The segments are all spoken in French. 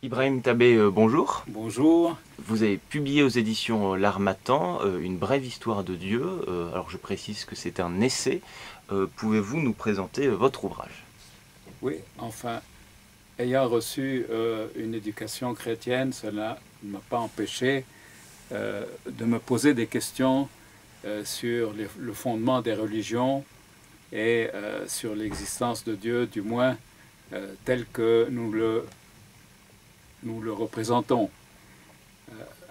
Ibrahim Tabé, bonjour. Bonjour. Vous avez publié aux éditions L'Harmattan une brève histoire de Dieu. Alors je précise que c'est un essai. Pouvez-vous nous présenter votre ouvrage? Oui, enfin, ayant reçu une éducation chrétienne, cela ne m'a pas empêché de me poser des questions sur le fondement des religions et sur l'existence de Dieu, du moins tel que nous le représentons.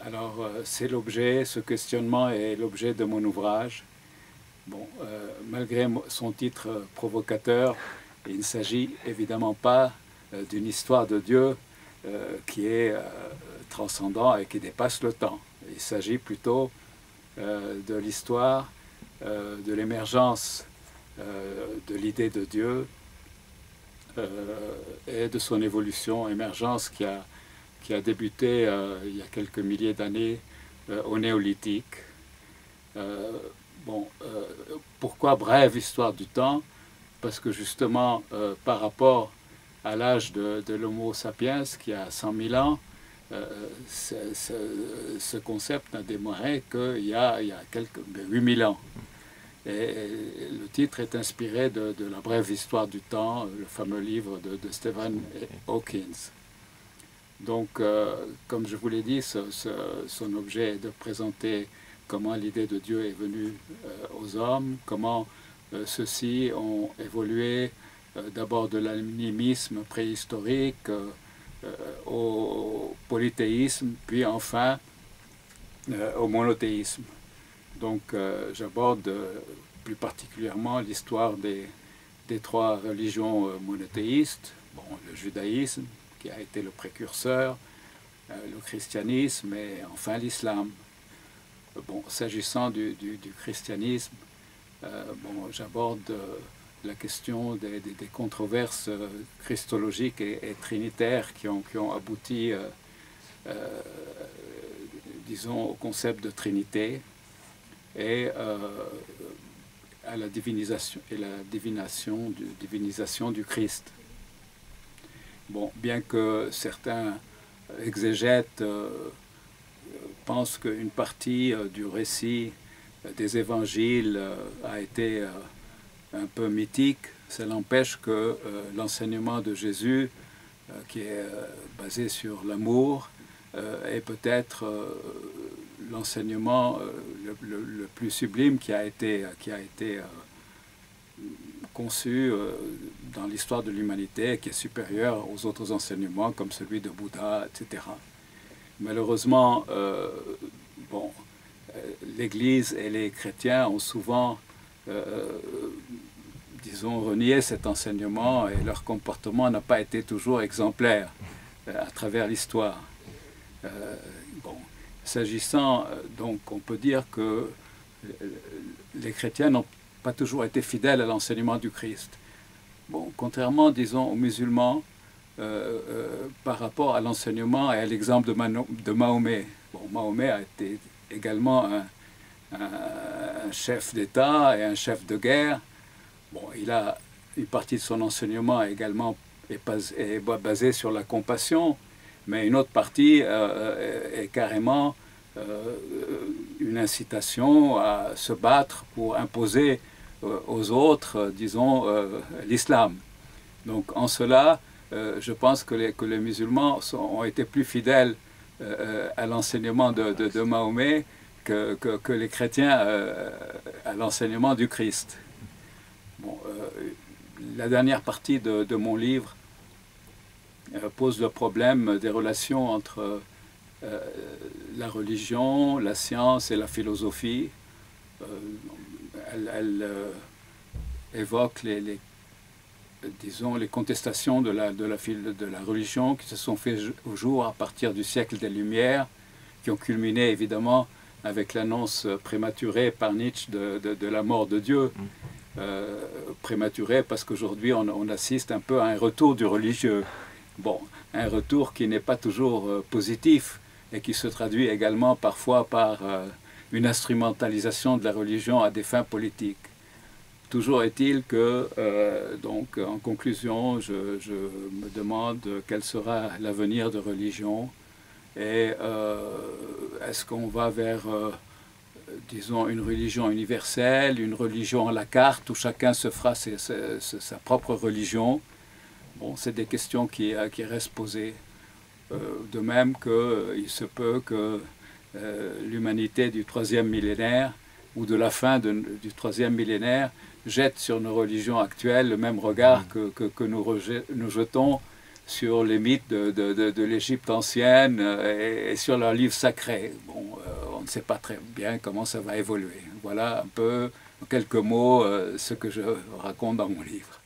Alors, c'est l'objet, ce questionnement est l'objet de mon ouvrage. Bon, malgré son titre provocateur, il ne s'agit évidemment pas d'une histoire de Dieu qui est transcendant et qui dépasse le temps. Il s'agit plutôt de l'histoire, de l'émergence de l'idée de Dieu et de son évolution, émergence qui a débuté il y a quelques milliers d'années au néolithique. Bon, pourquoi brève histoire du temps? Parce que justement, par rapport à l'âge de l'Homo sapiens, qui a 100 000 ans, ce concept n'a démarré qu'il y a 8 000 ans. Et le titre est inspiré de la brève histoire du temps, le fameux livre de Stephen Hawking. Donc, comme je vous l'ai dit, son objet est de présenter comment l'idée de Dieu est venue aux hommes, comment ceux-ci ont évolué d'abord de l'animisme préhistorique au polythéisme, puis enfin au monothéisme. Donc j'aborde plus particulièrement l'histoire des trois religions monothéistes, bon, le judaïsme qui a été le précurseur, le christianisme et enfin l'islam. Bon, s'agissant du christianisme, bon, j'aborde la question des controverses christologiques et trinitaires qui ont abouti, disons, au concept de Trinité et à la divinisation du Christ. Bon, bien que certains exégètes pense qu'une partie du récit des évangiles a été un peu mythique. Ça n'empêche que l'enseignement de Jésus, qui est basé sur l'amour, est peut-être l'enseignement le plus sublime qui a été conçu dans l'histoire de l'humanité, qui est supérieur aux autres enseignements comme celui de Bouddha, etc. Malheureusement, bon, l'Église et les chrétiens ont souvent, disons, renié cet enseignement et leur comportement n'a pas été toujours exemplaire à travers l'histoire. Bon, s'agissant, donc, on peut dire que les chrétiens n'ont pas toujours été fidèles à l'enseignement du Christ. Bon, contrairement, disons, aux musulmans, par rapport à l'enseignement et à l'exemple de Mahomet. Bon, Mahomet a été également un chef d'État et un chef de guerre. Bon, une partie de son enseignement également est basée sur la compassion, mais une autre partie est carrément une incitation à se battre pour imposer aux autres, disons, l'islam. Donc en cela, je pense que les musulmans ont été plus fidèles à l'enseignement de Mahomet que les chrétiens à l'enseignement du Christ. Bon, la dernière partie de mon livre pose le problème des relations entre la religion, la science et la philosophie. Elle évoque disons, les contestations de la religion qui se sont fait au jour à partir du siècle des Lumières, qui ont culminé évidemment avec l'annonce prématurée par Nietzsche de la mort de Dieu. Prématurée parce qu'aujourd'hui on assiste un peu à un retour du religieux. Bon, un retour qui n'est pas toujours positif et qui se traduit également parfois par une instrumentalisation de la religion à des fins politiques. Toujours est-il que, donc, en conclusion, je me demande quel sera l'avenir de religion et est-ce qu'on va vers, disons, une religion universelle, une religion à la carte où chacun se fera sa propre religion. Bon, c'est des questions qui restent posées. De même qu'il se peut que l'humanité du 3e millénaire ou de la fin du 3e millénaire jette sur nos religions actuelles le même regard que nous jetons sur les mythes de l'Égypte ancienne et sur leurs livres sacrés. Bon, on ne sait pas très bien comment ça va évoluer. Voilà un peu, en quelques mots, ce que je raconte dans mon livre.